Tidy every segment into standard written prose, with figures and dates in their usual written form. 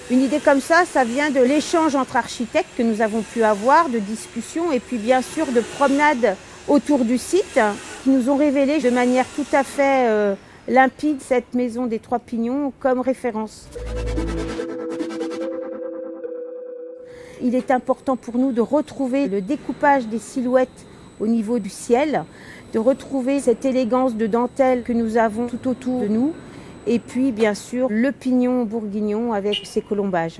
Une idée comme ça vient de l'échange entre architectes que nous avons pu avoir, de discussions et puis bien sûr de promenades autour du site qui nous ont révélé de manière tout à fait limpide cette maison des Trois Pignons comme référence. Il est important pour nous de retrouver le découpage des silhouettes au niveau du ciel, de retrouver cette élégance de dentelle que nous avons tout autour de nous et puis bien sûr le pignon bourguignon avec ses colombages.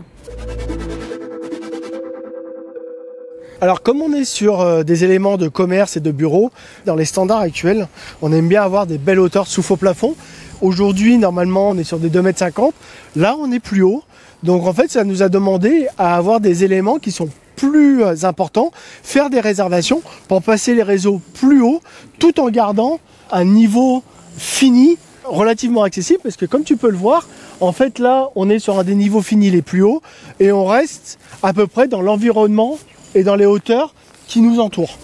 Alors comme on est sur des éléments de commerce et de bureau, dans les standards actuels, on aime bien avoir des belles hauteurs sous faux plafond. Aujourd'hui, normalement, on est sur des 2,50 m. Là, on est plus haut. Donc en fait, ça nous a demandé à avoir des éléments qui sont plus importants, faire des réservations pour passer les réseaux plus haut, tout en gardant un niveau fini relativement accessible, parce que comme tu peux le voir, en fait là, on est sur un des niveaux finis les plus hauts et on reste à peu près dans l'environnement et dans les hauteurs qui nous entourent.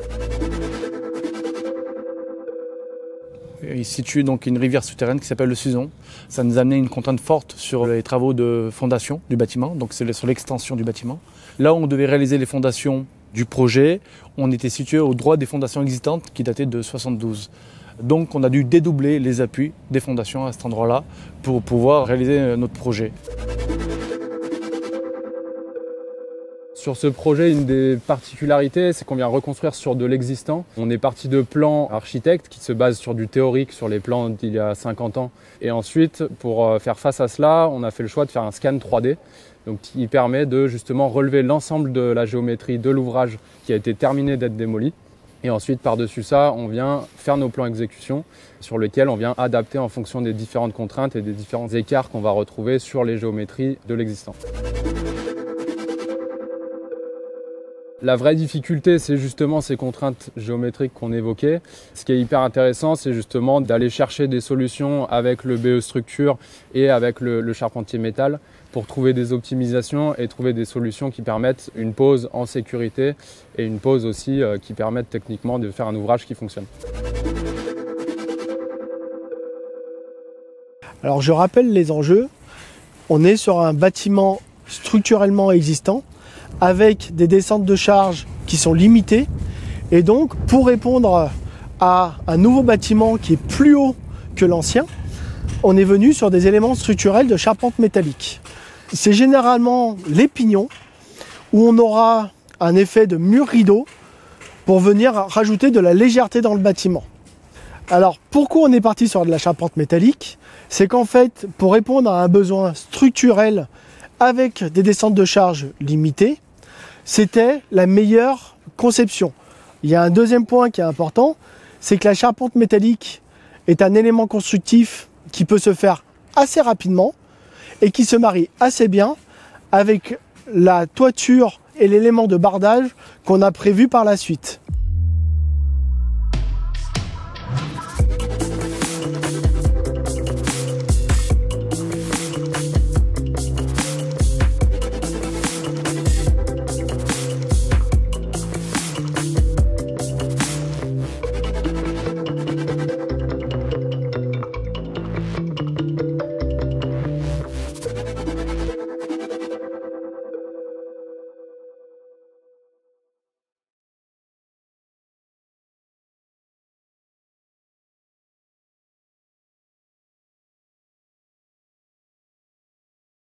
Il situe donc une rivière souterraine qui s'appelle le Suzon. Ça nous a amené une contrainte forte sur les travaux de fondation du bâtiment, donc c'est sur l'extension du bâtiment. Là où on devait réaliser les fondations du projet, on était situé au droit des fondations existantes qui dataient de 72. Donc on a dû dédoubler les appuis des fondations à cet endroit-là pour pouvoir réaliser notre projet. Sur ce projet, une des particularités, c'est qu'on vient reconstruire sur de l'existant. On est parti de plans architectes qui se basent sur du théorique, sur les plans d'il y a 50 ans. Et ensuite, pour faire face à cela, on a fait le choix de faire un scan 3D, donc qui permet de justement relever l'ensemble de la géométrie de l'ouvrage qui a été terminé d'être démoli. Et ensuite, par-dessus ça, on vient faire nos plans exécution sur lesquels on vient adapter en fonction des différentes contraintes et des différents écarts qu'on va retrouver sur les géométries de l'existant. La vraie difficulté, c'est justement ces contraintes géométriques qu'on évoquait. Ce qui est hyper intéressant, c'est justement d'aller chercher des solutions avec le BE structure et avec le charpentier métal pour trouver des optimisations et trouver des solutions qui permettent une pose en sécurité et une pose aussi qui permettent techniquement de faire un ouvrage qui fonctionne. Alors je rappelle les enjeux. On est sur un bâtiment structurellement existant, avec des descentes de charge qui sont limitées. Et donc, pour répondre à un nouveau bâtiment qui est plus haut que l'ancien, on est venu sur des éléments structurels de charpente métallique. C'est généralement les pignons, où on aura un effet de mur rideau pour venir rajouter de la légèreté dans le bâtiment. Alors, pourquoi on est parti sur de la charpente métallique? C'est qu'en fait, pour répondre à un besoin structurel avec des descentes de charge limitées, c'était la meilleure conception. Il y a un deuxième point qui est important, c'est que la charpente métallique est un élément constructif qui peut se faire assez rapidement et qui se marie assez bien avec la toiture et l'élément de bardage qu'on a prévu par la suite.